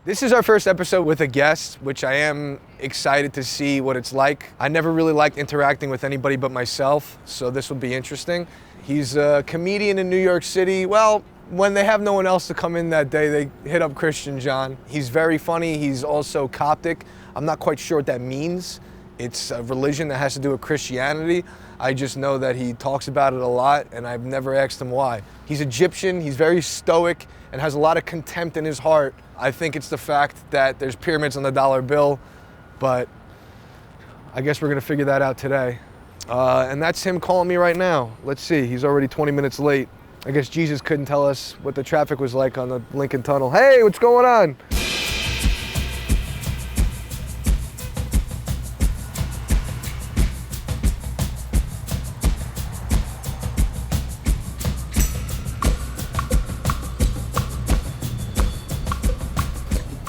This is our first episode with a guest, which I am excited to see what it's like. I never really liked interacting with anybody but myself, so this will be interesting. He's a comedian in New York City. Well, when they have no one else to come in that day, they hit up Christian John. He's very funny. He's also Coptic. I'm not quite sure what that means. It's a religion that has to do with Christianity. I just know that he talks about it a lot, and I've never asked him why. He's Egyptian, he's very stoic, and has a lot of contempt in his heart. I think it's the fact that there's pyramids on the dollar bill, but I guess we're gonna figure that out today. And that's him calling me right now. Let's see, he's already 20 minutes late. I guess Jesus couldn't tell us what the traffic was like on the Lincoln Tunnel. Hey, what's going on?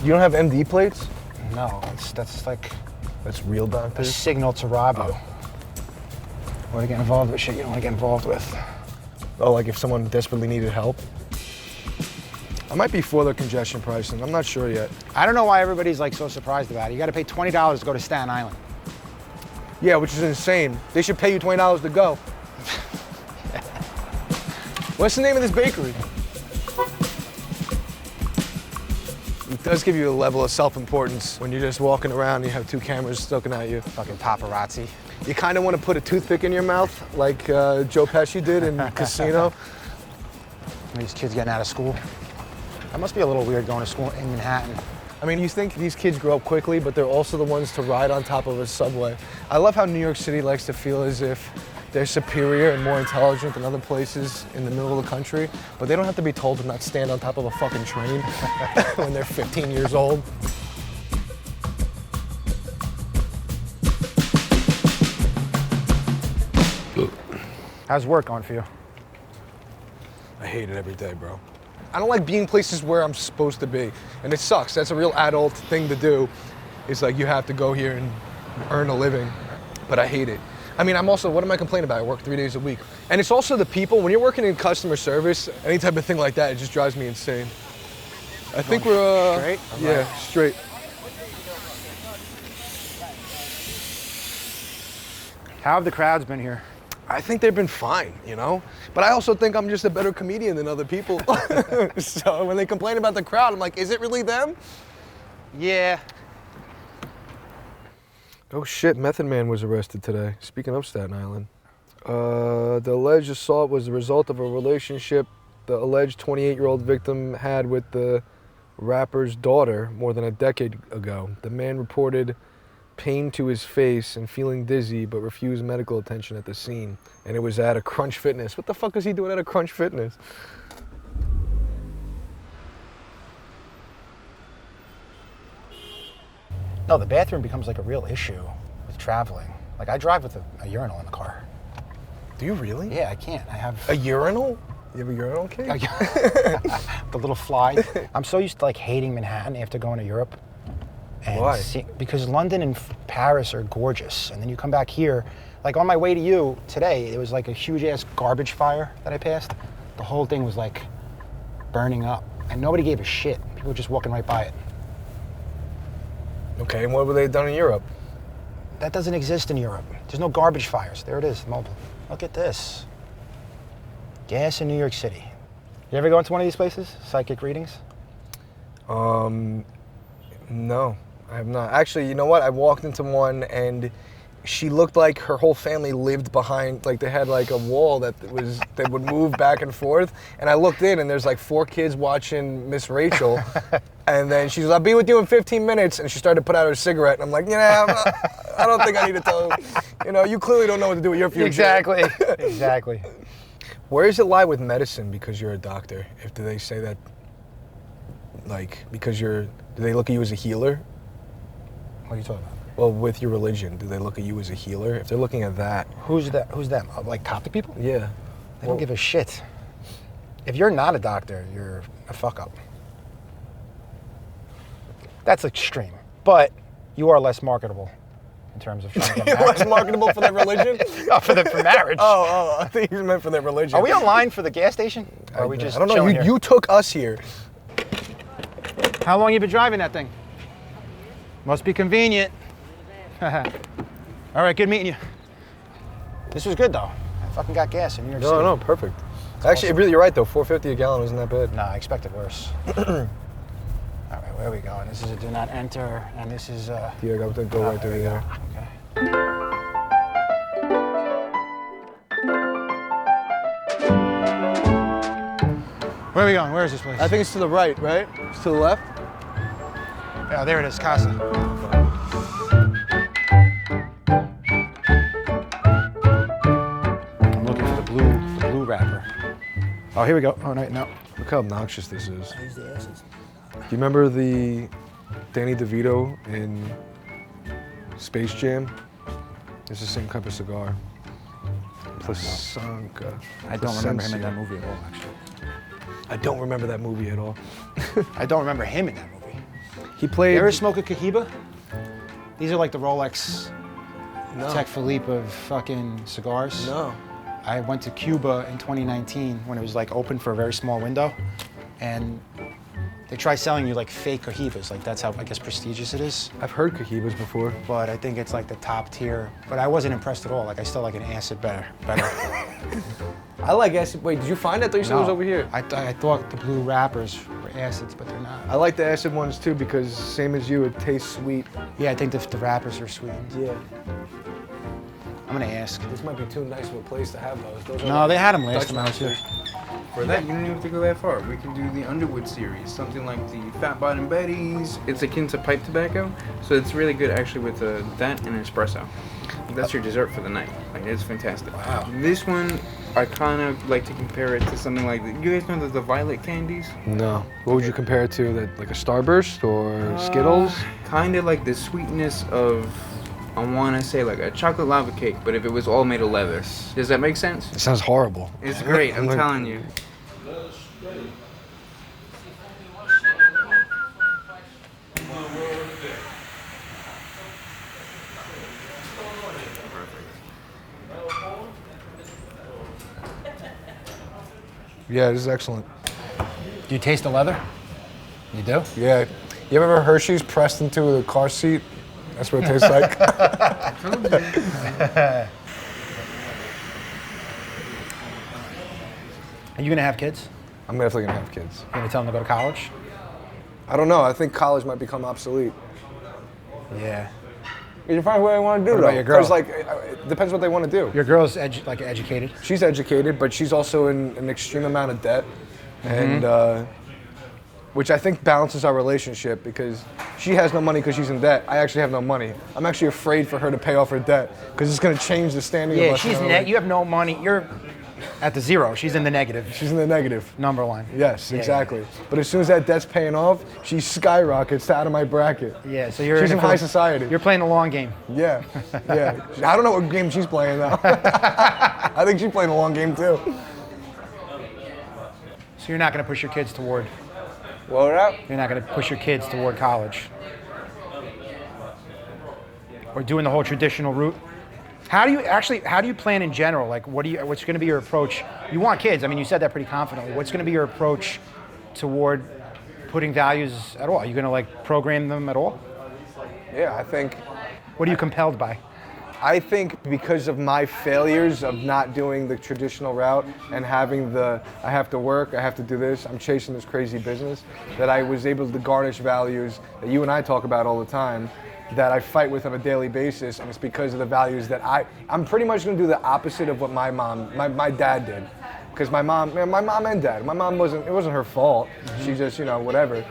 You don't have MD plates? No, that's like That's real a doctors? signal to rob you. Or to get involved with shit you don't want to get involved with. Oh, like if someone desperately needed help? I might be for the congestion pricing. I'm not sure yet. I don't know why everybody's like so surprised about it. You got to pay $20 to go to Staten Island. Yeah, which is insane. They should pay you $20 to go. What's the name of this bakery? It does give you a level of self-importance when you're just walking around and you have two cameras looking at you. Fucking paparazzi. You kind of want to put a toothpick in your mouth like Joe Pesci did in Casino. These kids getting out of school. That must be a little weird going to school in Manhattan. I mean, you think these kids grow up quickly, but they're also the ones to ride on top of a subway. I love how New York City likes to feel as if they're superior and more intelligent than other places in the middle of the country, but they don't have to be told to not stand on top of a fucking train when they're 15 years old. How's work going for you? I hate it every day, bro. I don't like being places where I'm supposed to be, and it sucks. That's a real adult thing to do. It's like you have to go here and earn a living, but I hate it. I mean, what am I complaining about? I work 3 days a week. And it's also the people, when you're working in customer service, any type of thing like that, it just drives me insane. I think we're, straight? Yeah, straight. How have the crowds been here? I think they've been fine, you know? But I also think I'm just a better comedian than other people. So when they complain about the crowd, I'm like, is it really them? Yeah. Oh shit, Method Man was arrested today. Speaking of Staten Island. The alleged assault was the result of a relationship the alleged 28-year-old victim had with the rapper's daughter more than a decade ago. The man reported pain to his face and feeling dizzy, but refused medical attention at the scene. And it was at a Crunch Fitness. What the fuck is he doing at a Crunch Fitness? No, the bathroom becomes like a real issue with traveling. Like I drive with a urinal in the car. Do you really? Yeah, I can't. I have A urinal? You have a urinal cake? the little fly. I'm so used to like hating Manhattan after going to Europe. And Why? Because London and Paris are gorgeous. And then you come back here, like on my way to you today, it was like a huge ass garbage fire that I passed. The whole thing was like burning up and nobody gave a shit. People were just walking right by it. Okay, and what were they done in Europe? That doesn't exist in Europe. There's no garbage fires. There it is, mobile. Look at this. Gas in New York City. You ever go into one of these places? Psychic readings? No, I have not. Actually, you know what? I walked into one and she looked like her whole family lived behind, like they had like a wall that would move back and forth. And I looked in and there's like 4 kids watching Miss Rachel. And then she's like, I'll be with you in 15 minutes. And she started to put out her cigarette. And I'm like, I don't think I need to tell you. You clearly don't know what to do with your future. Exactly. Exactly. Where does it lie with medicine because you're a doctor? Do they say that, like, do they look at you as a healer? What are you talking about? Well, with your religion, do they look at you as a healer? If they're looking at that. Who's that? Who's them? Like Coptic people? Yeah. They don't give a shit. If you're not a doctor, you're a fuck up. That's extreme. But you are less marketable in terms of trying to get married. Less marketable for their religion? Oh, for marriage. Oh, I think you meant for their religion. Are we online for the gas station? Or are we just I don't know. chilling here? You took us here. How long you been driving that thing? Must be convenient. All right, good meeting you. This was good though. I fucking got gas in New York City. No, perfect. Actually, really, you're right though. $4.50 a gallon isn't that bad. Nah, I expected worse. All right, where are we going? This is a do not enter, and this is Yeah, go right through there. Okay. Where are we going? Where is this place? I think it's to the right, right? It's to the left. Yeah, there it is, Casa. I'm looking for the blue wrapper. Oh, here we go. Oh, no. Look how obnoxious this is. Do you remember the Danny DeVito in Space Jam? It's the same type of cigar. Plasanca. I don't remember him in that movie at all, actually. I don't remember that movie at all. I don't remember him in that movie. He played. You ever smoke a Cohiba? These are like the Rolex No. Tech Philippe of fucking cigars. No. I went to Cuba in 2019 when it was like open for a very small window, and they try selling you like fake Cohibas. Like that's how I guess prestigious it is. I've heard Cohibas before. But I think it's like the top tier. But I wasn't impressed at all. Like I still like an acid better. I like acid. Wait, did you find it? I thought you said it was over here. I thought the blue wrappers were acids, but they're not. I like the acid ones too because same as you, it tastes sweet. Yeah, I think the wrappers are sweetened. Yeah. I'm gonna ask. This might be too nice of a place to have those. No, they had them last Dutch time I was here. For that, you don't even have to go that far. We can do the Underwood series, something like the Fat Bottom Betty's. It's akin to pipe tobacco, so it's really good actually with that and espresso. That's your dessert for the night. Like, it's fantastic. Wow. This one, I kind of like to compare it to something like, you guys know the violet candies? No. What would you compare it to? That like a Starburst or Skittles? Kind of like the sweetness of, I want to say like a chocolate lava cake, but if it was all made of leather. Does that make sense? It sounds horrible. It's great, I'm telling you. Yeah, this is excellent. Do you taste the leather? You do? Yeah. You ever heard Hershey's pressed into the car seat? That's what it tastes like. Are you gonna have kids? I'm definitely gonna have kids. You gonna tell them to go to college? I don't know. I think college might become obsolete. Yeah. You find what I want to do What though. about your girl? Because like, it depends what they want to do. Your girl's educated. She's educated, but she's also in an extreme amount of debt, and which I think balances our relationship because she has no money because she's in debt. I actually have no money. I'm actually afraid for her to pay off her debt because it's going to change the standing of Yeah, us. she's net. You have no money. You're at the zero. She's in the negative. She's in the negative. Number line. Yes, Yeah, exactly. But as soon as that debt's paying off, she skyrockets out of my bracket. Yeah, so you're She's in it for- high society. You're playing the long game. Yeah, yeah. I don't know what game she's playing though. I think she's playing a long game too. So you're not gonna push your kids toward. What up? You're not gonna push your kids toward college. Or doing the whole traditional route. How do you plan in general? Like, what's going to be your approach? You want kids. I mean, you said that pretty confidently. What's going to be your approach toward putting values at all? Are you going to like program them at all? Yeah, I think. What are you compelled by? I think because of my failures of not doing the traditional route and having I have to work, I have to do this, I'm chasing this crazy business, that I was able to garnish values that you and I talk about all the time, that I fight with on a daily basis, and it's because of the values that I'm pretty much going to do the opposite of what my dad did. Because my mom and dad, it wasn't her fault. She just, whatever.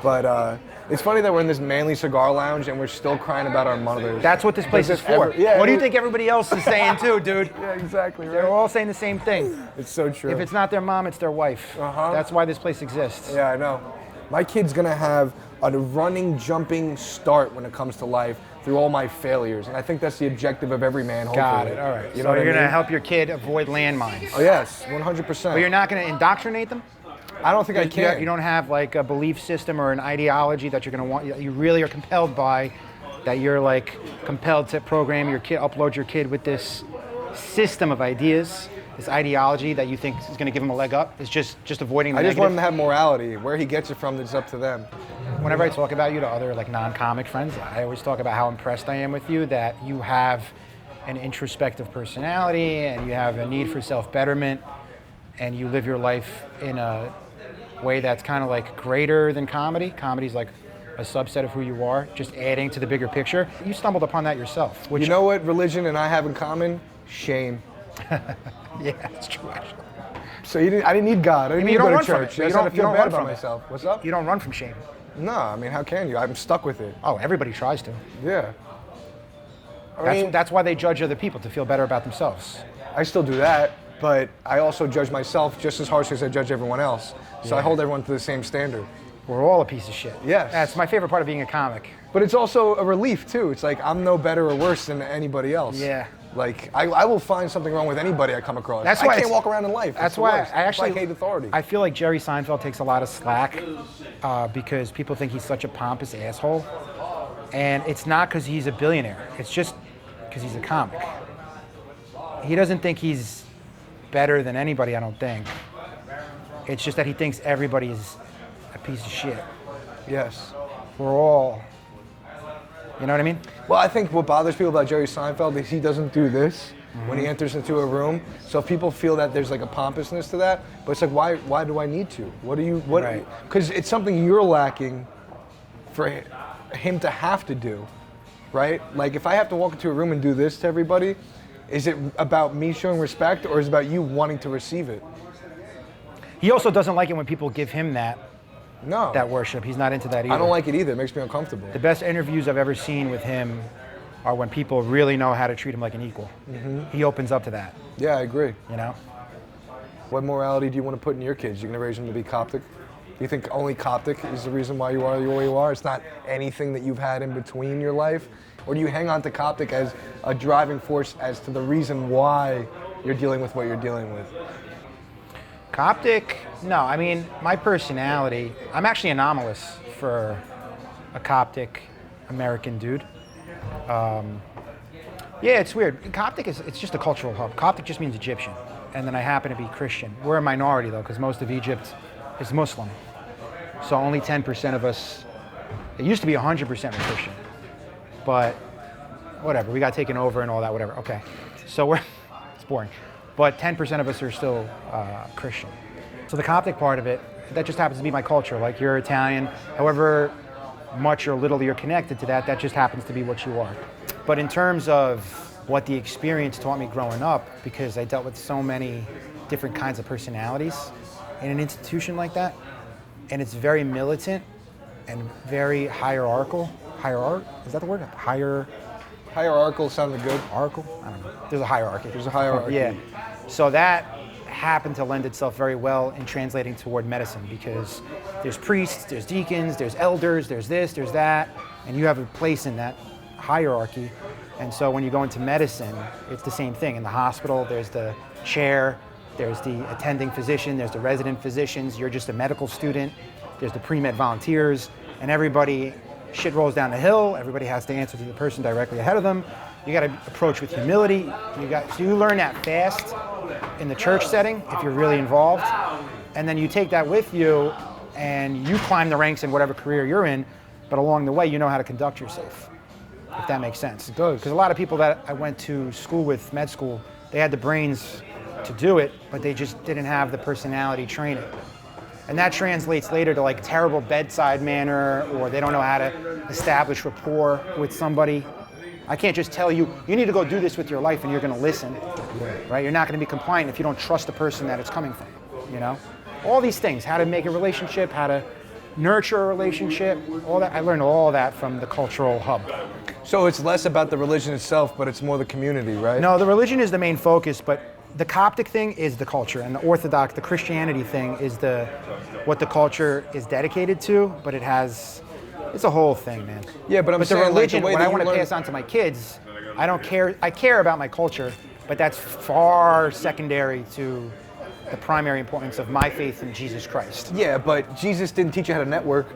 But it's funny that we're in this manly cigar lounge and we're still crying about our mothers. That's what this place is for. Yeah, what do you think everybody else is saying too, dude? Yeah, exactly. Right? They're all saying the same thing. It's so true. If it's not their mom, it's their wife. Uh-huh. That's why this place exists. Yeah, I know. My kid's gonna have a running, jumping start when it comes to life through all my failures, and I think that's the objective of every man. Hopefully. Got it. All right. You So know what you're I going to mean? help your kid avoid landmines. Oh yes, 100%. But you're not going to indoctrinate them? I don't think I can. You don't have like a belief system or an ideology that you're going to want. You really are compelled by, that you're like compelled to program your kid, upload your kid with this system of ideas this ideology that you think is going to give him a leg up. It's just avoiding the I just negative. want him to have morality. Where he gets it from, it's up to them. Whenever I talk about you to other like non-comic friends, I always talk about how impressed I am with you, that you have an introspective personality and you have a need for self-betterment, and you live your life in a way that's kind of like greater than comedy. Comedy's like a subset of who you are, just adding to the bigger picture. You stumbled upon that yourself. Which, You know what religion and I have in common? Shame. yeah, it's true actually. So I didn't need God. I didn't need to you go don't to run from church. it. I You just had don't- to you feel don't bad run about from it. myself. What's up? You don't run from shame. No, I mean, how can you? I'm stuck with it. Oh, everybody tries to. Yeah. I mean, That's why they judge other people, to feel better about themselves. I still do that, but I also judge myself just as harshly as I judge everyone else. So I Yeah. hold everyone to the same standard. We're all a piece of shit. Yes. That's my favorite part of being a comic. But it's also a relief too. It's like I'm no better or worse than anybody else. Yeah. Like I will find something wrong with anybody I come across. That's I why can't it's- walk around in life. That's the why worst. I actually hate authority. I feel like Jerry Seinfeld takes a lot of slack because people think he's such a pompous asshole, and it's not because he's a billionaire. It's just because he's a comic. He doesn't think he's better than anybody. I don't think. It's just that he thinks everybody is a piece of shit. Yes. We're all. You know what I mean? Well, I think what bothers people about Jerry Seinfeld is he doesn't do this when he enters into a room. So if people feel that there's like a pompousness to that, but it's like, why do I need to? What Right. Because it's something you're lacking for him to have to do, right? Like if I have to walk into a room and do this to everybody, is it about me showing respect or is it about you wanting to receive it? He also doesn't like it when people give him that No. worship. He's not into that either. I don't like it either. It makes me uncomfortable. The best interviews I've ever seen with him are when people really know how to treat him like an equal. He opens up to that, Yeah, I agree. you know? What morality do you want to put in your kids? You're going to raise them to be Coptic? Do you think only Coptic is the reason why you are the way you are? It's not anything that you've had in between your life? Or do you hang on to Coptic as a driving force as to the reason why you're dealing with what you're dealing with? Coptic, no, I mean, my personality, I'm actually anomalous for a Coptic American dude. Yeah, it's weird. Coptic it's just a cultural hub. Coptic just means Egyptian, and then I happen to be Christian. We're a minority though, because most of Egypt is Muslim. So only 10% of us, it used to be 100% were Christian, but whatever, we got taken over and all that, whatever, okay. So it's boring. But 10% of us are still Christian. So the Coptic part of it, that just happens to be my culture. Like you're Italian, however much or little you're connected to that, that just happens to be what you are. But in terms of what the experience taught me growing up, because I dealt with so many different kinds of personalities in an institution like that, and it's very militant and very hierarchical. Is that the word? Hierarchical sounded good. Hierarchical? I don't know. There's a hierarchy. There's a hierarchy. Yeah. So that happened to lend itself very well in translating toward medicine, because there's priests, there's deacons, there's elders, there's this, there's that, and you have a place in that hierarchy. And so when you go into medicine, it's the same thing. In the hospital, there's the chair, there's the attending physician, there's the resident physicians, you're just a medical student, there's the pre-med volunteers, and everybody, shit rolls down the hill, everybody has to answer to the person directly ahead of them. You got to approach with humility. So you learn that fast in the church setting if you're really involved, and then you take that with you and you climb the ranks in whatever career you're in, but along the way you know how to conduct yourself, if that makes sense. It does. Because a lot of people that I went to school with, med school, they had the brains to do it, but they just didn't have the personality training. And that translates later to like terrible bedside manner, or they don't know how to establish rapport with somebody. I can't just tell you, you need to go do this with your life and you're gonna listen, right? You're not gonna be compliant if you don't trust the person that it's coming from, you know? All these things, how to make a relationship, how to nurture a relationship, all that. I learned all that from the cultural hub. So it's less about the religion itself, but it's more the community, right? No, the religion is the main focus, but the Coptic thing is the culture, and the Orthodox, the Christianity thing is what the culture is dedicated to, but it's a whole thing, man. Yeah, but the saying, religion, like, the way what that I you want to learn- pass on to my kids, I don't care. I care about my culture, but that's far secondary to the primary importance of my faith in Jesus Christ. Yeah, but Jesus didn't teach you how to network.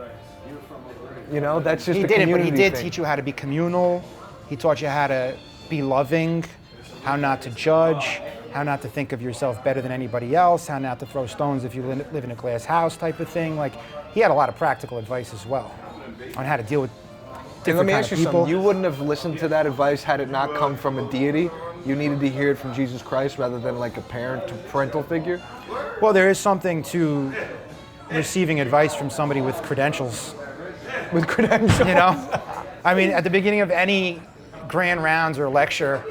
You know, that's just He a didn't, but community he did thing. teach you how to be communal. He taught you how to be loving, how not to judge. how not to think of yourself better than anybody else, how not to throw stones if you live in a glass house type of thing. Like, he had a lot of practical advice as well on how to deal with And let different me kind ask of you people. something. You wouldn't have listened to that advice had it not come from a deity. You needed to hear it from Jesus Christ rather than like a parental figure. Well, there is something to receiving advice from somebody with credentials. With credentials. You know? I mean, at the beginning of any grand rounds or lecture,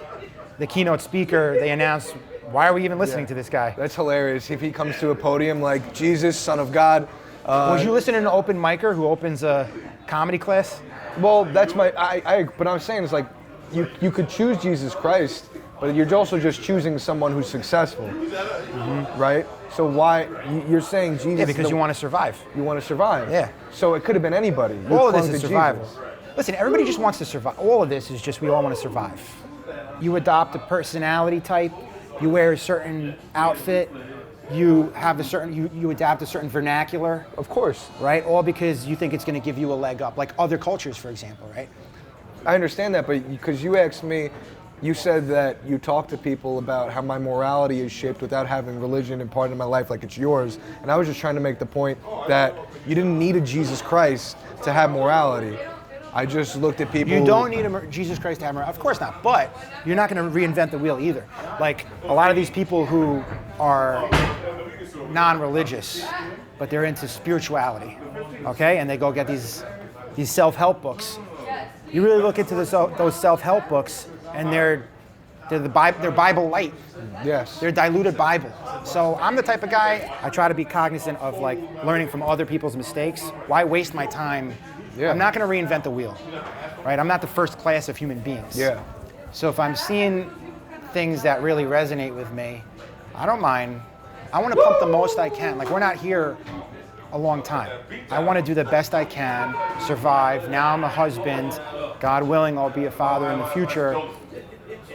the keynote speaker, they announce, why are we even listening to this guy? That's hilarious. If he comes to a podium like Jesus, Son of God. Would you listen to an open micer who opens a comedy class? Well, that's but I'm saying it's like you could choose Jesus Christ, but you're also just choosing someone who's successful, right? So why you're saying Jesus? Yeah, because you want to survive. You want to survive. Yeah. So it could have been anybody. You All of this clung is to survival. Jesus. Listen, everybody just wants to survive. All of this is just we all want to survive. You adopt a personality type, you wear a certain outfit, you have a certain, you adapt a certain vernacular. Of course. Right? All because you think it's going to give you a leg up, like other cultures, for example, right? I understand that, but because you asked me, you said that you talk to people about how my morality is shaped without having religion and part of my life like it's yours. And I was just trying to make the point that you didn't need a Jesus Christ to have morality. I just looked at people. You don't need a Jesus Christ to have morality. Of course not. But you're not going to reinvent the wheel either. Like a lot of these people who are non-religious, but they're into spirituality, okay? And they go get these self-help books. You really look into those self-help books, and they're Bible light. Yes. They're diluted Bible. So I'm the type of guy, I try to be cognizant of like learning from other people's mistakes. Why waste my time? Yeah. I'm not going to reinvent the wheel, right? I'm not the first class of human beings. Yeah. So if I'm seeing things that really resonate with me, I don't mind. I want to pump the most I can. Like, we're not here a long time. I want to do the best I can, survive. Now I'm a husband. God willing, I'll be a father in the future.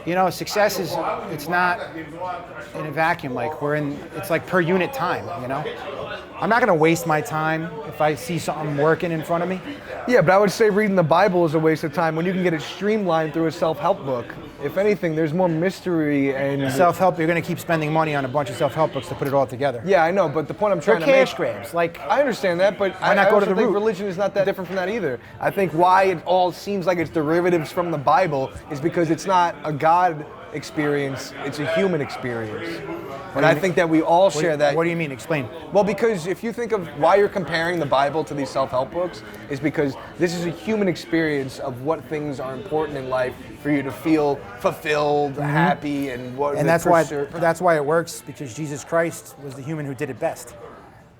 You know, success is, it's not in a vacuum. Like, it's like per unit time, you know? I'm not going to waste my time if I see something working in front of me. Yeah, but I would say reading the Bible is a waste of time when you can get it streamlined through a self-help book. If anything, there's more mystery and... Self-help, you're going to keep spending money on a bunch of self-help books to put it all together. Yeah, I know, but the point I'm They're trying to make... cash grabs. Like, I understand that, but why not I go to also the think root? religion is not that different from that either. I think why it all seems like it's derivatives from the Bible is because it's not a God experience, it's a human experience. And I think that we all share that. What do you mean? Explain. Well, because if you think of why you're comparing the Bible to these self-help books, is because this is a human experience of what things are important in life for you to feel fulfilled, happy, and what. And that's why it works, because Jesus Christ was the human who did it best.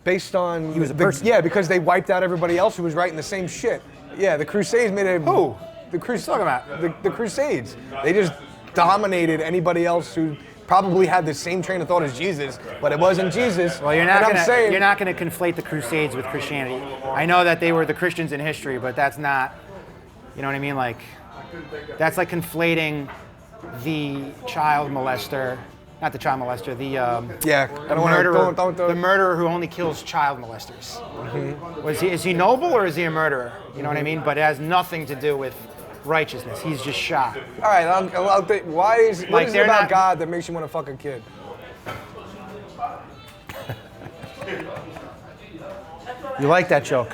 Based on He was a person. Yeah, because they wiped out everybody else who was writing the same shit. Yeah, the Crusades made a. Who? The Crusades. Talking about the Crusades. They just dominated anybody else who probably had the same train of thought as Jesus, but it wasn't Jesus. Well, you're not going to conflate the Crusades with Christianity. I know that they were the Christians in history, but that's not, you know what I mean? Like, that's like conflating the child molester, not the child molester, the murderer who only kills child molesters. Mm-hmm. Is he noble or is he a murderer? You know what I mean? But it has nothing to do with righteousness. He's just shot. All right, what is it about God that makes you want to fuck a kid? You like that joke?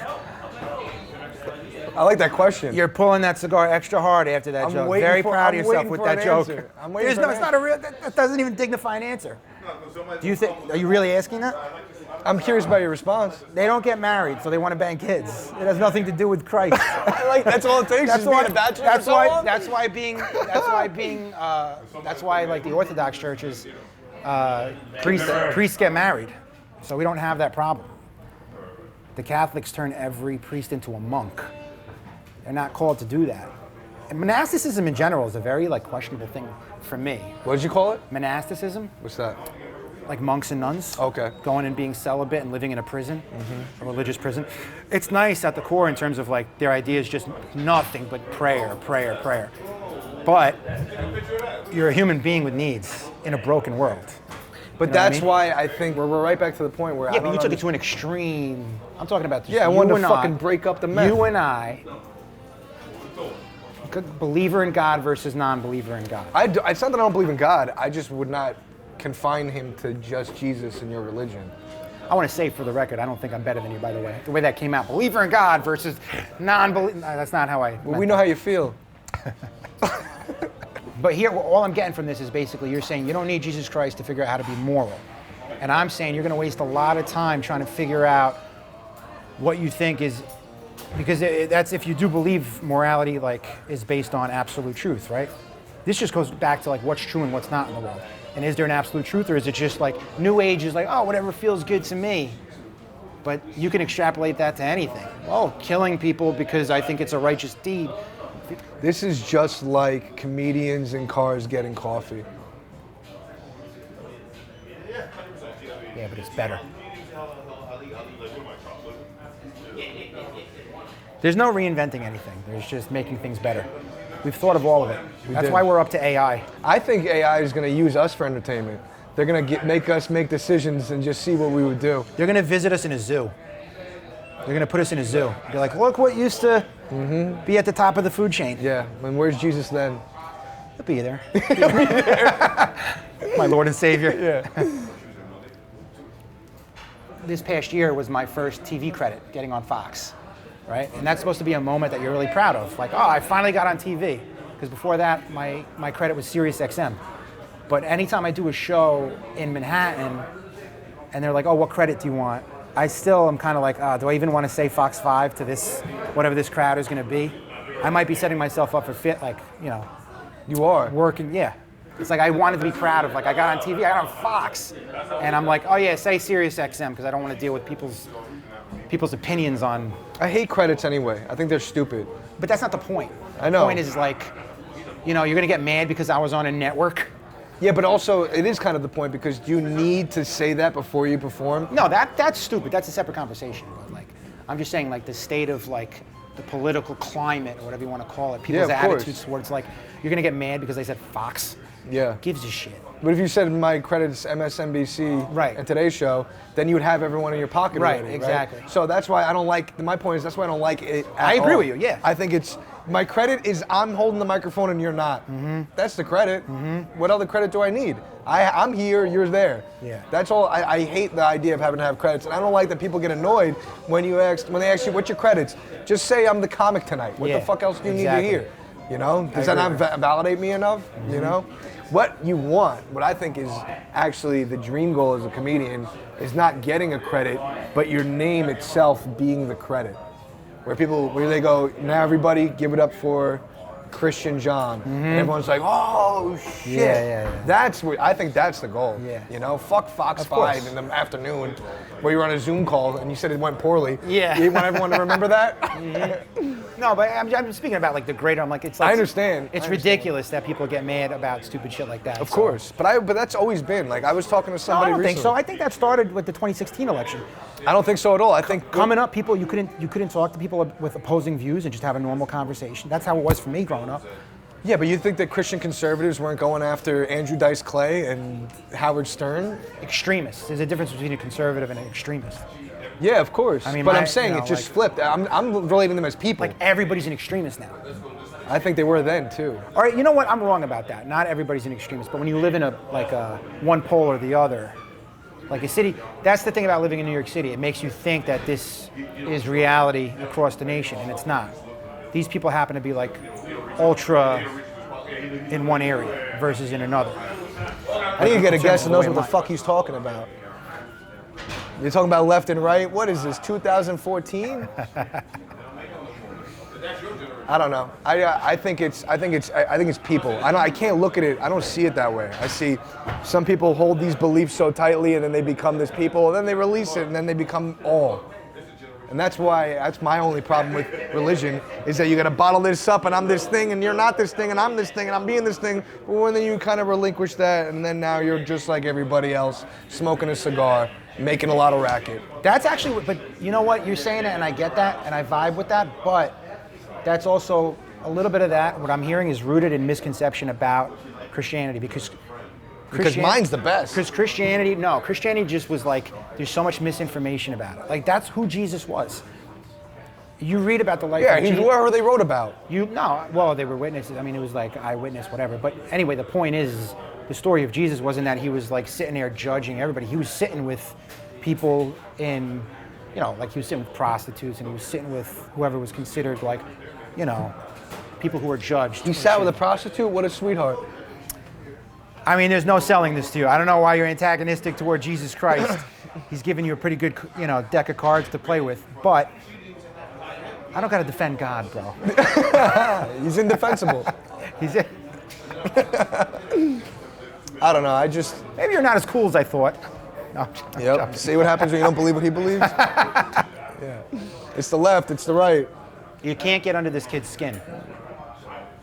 I like that question. You're pulling that cigar extra hard after that joke. Very proud of yourself with that joke. It's not a real. That doesn't even dignify an answer. Do you think? Are you really asking that? I'm curious about your response. They don't get married, so they want to bang kids. It has nothing to do with Christ. That's all it takes. That's why. That's why like the Orthodox churches, priests get married, so we don't have that problem. The Catholics turn every priest into a monk. They're not called to do that. And monasticism in general is a very questionable thing for me. What did you call it? Monasticism. What's that? Like monks and nuns. Okay. Going and being celibate and living in a prison, a religious prison. It's nice at the core in terms of their idea is just nothing but prayer. But you're a human being with needs in a broken world. But that's why I think we're right back to the point where but you took it to an extreme. I'm talking about this. Yeah, I wanted to fucking break up the mess. You and I, believer in God versus non-believer in God. It's not that I don't believe in God. I just would not confine him to just Jesus and your religion. I want to say for the record, I don't think I'm better than you, by the way. The way that came out, believer in God versus non-believer, that's not how I Well, we know how you feel. But here, all I'm getting from this is basically you're saying you don't need Jesus Christ to figure out how to be moral. And I'm saying you're going to waste a lot of time trying to figure out what you think is, because that's if you do believe morality like is based on absolute truth, right? This just goes back to like what's true and what's not in the world. And is there an absolute truth, or is it just like New Age is like, oh, whatever feels good to me? But you can extrapolate that to anything. Oh, killing people because I think it's a righteous deed. This is just like comedians in cars getting coffee. Yeah, but it's better. There's no reinventing anything. There's just making things better. We've thought of all of it. That's why we're up to AI. I think AI is going to use us for entertainment. They're going to make us make decisions and just see what we would do. They're going to visit us in a zoo. They're going to put us in a zoo. Be like, look what used to be at the top of the food chain. Yeah, and where's Jesus then? He'll be there. My Lord and Savior. Yeah. This past year was my first TV credit, getting on Fox, right? And that's supposed to be a moment that you're really proud of. Like, oh, I finally got on TV. Because before that, my credit was Sirius XM. But anytime I do a show in Manhattan, and they're like, oh, what credit do you want? I still am kind of like, do I even want to say Fox 5 to this, whatever this crowd is going to be? I might be setting myself up for You are. working, yeah. It's like I wanted to be proud of, like, I got on TV, I got on Fox. And I'm like, oh yeah, say Sirius XM, because I don't want to deal with people's opinions on. I hate credits anyway. I think they're stupid. But that's not the point. I know. The point is like, you're going to get mad because I was on a network. Yeah, but also it is kind of the point because you need to say that before you perform. No, that's stupid. That's a separate conversation. But like, I'm just saying, like, the state of like the political climate or whatever you want to call it, people's attitudes towards like, you're gonna get mad because they said Fox. Yeah. Gives a shit. But if you said my credits MSNBC Right. and Today's Show, then you would have everyone in your pocket Right, already, exactly. Right? So that's why I don't like, my point is that's why I don't like it at I agree all. with you, yeah. I think it's, my credit is I'm holding the microphone and you're not. Mm-hmm. That's the credit. Mm-hmm. What other credit do I need? I'm here, you're there. Yeah. That's all. I hate the idea of having to have credits, and I don't like that people get annoyed when they ask you, what's your credits? Just say I'm the comic tonight. What the fuck else do you need to hear? You know? Does that not validate me enough? Mm-hmm. You know? What you want, what I think is actually the dream goal as a comedian, is not getting a credit, but your name itself being the credit. Where they go, now everybody give it up for Christian John. Mm-hmm. And everyone's like, oh shit. Yeah. That's what I think that's the goal. Yeah. You know, fuck Fox 5 in the afternoon where you're on a Zoom call and you said it went poorly. Yeah. You want everyone to remember that? No, but I'm speaking about like the greater. I'm like, it's like, I understand. It's ridiculous that people get mad about stupid shit like that. Of course, but that's always been like I was talking to somebody. I don't recently. think so. I think that started with the 2016 election. I don't think so at all. I think Coming up, people you couldn't talk to people with opposing views and just have a normal conversation. That's how it was for me growing up. Yeah, but you think that Christian conservatives weren't going after Andrew Dice Clay and Howard Stern? Extremists. There's a difference between a conservative and an extremist. Yeah, of course. I mean, but I'm saying it just flipped. I'm relating them as people. Like everybody's an extremist now. I think they were then too. All right, you know what? I'm wrong about that. Not everybody's an extremist, but when you live in a one pole or the other, like a city, that's the thing about living in New York City. It makes you think that this is reality across the nation, and it's not. These people happen to be like ultra in one area versus in another. I think you get a guest that knows what the fuck he's talking about. You're talking about left and right. What is this, 2014? I don't know. I think it's people. I can't look at it. I don't see it that way. I see some people hold these beliefs so tightly, and then they become this people, and then they release it, and then they become all. And that's my only problem with religion, is that you gotta bottle this up, and I'm this thing, and you're not this thing, and I'm this thing, and I'm being this thing. But when you kind of relinquish that, and then now you're just like everybody else, smoking a cigar, making a lot of racket. That's actually, but you know what? You're saying it, and I get that, and I vibe with that, but that's also a little bit of that. What I'm hearing is rooted in misconception about Christianity, because mine's the best. Because Christianity just was like, there's so much misinformation about it. Like, that's who Jesus was. You read about the life of Jesus. Yeah, whoever they wrote about. They were witnesses. I mean, it was like eyewitness, whatever. But anyway, the point is the story of Jesus wasn't that he was like sitting there judging everybody. He was sitting with people in, like he was sitting with prostitutes, and he was sitting with whoever was considered like, people who were judged. He sat with a prostitute? What a sweetheart. I mean, there's no selling this to you. I don't know why you're antagonistic toward Jesus Christ. He's giving you a pretty good, deck of cards to play with. But I don't got to defend God, bro. He's indefensible. He's I don't know. Maybe you're not as cool as I thought. No, I'm Yep. joking. See what happens when you don't believe what he believes? Yeah. It's the left, it's the right. You can't get under this kid's skin.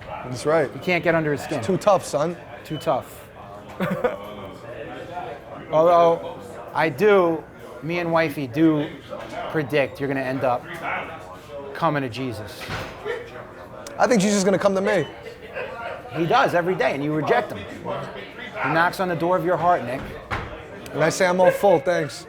That's right. You can't get under his skin. Too tough, son. Too tough. Although, me and wifey do predict you're going to end up coming to Jesus. I think Jesus is going to come to me. He does every day, and you reject him. He knocks on the door of your heart, Nick. And I say, I'm all full, thanks.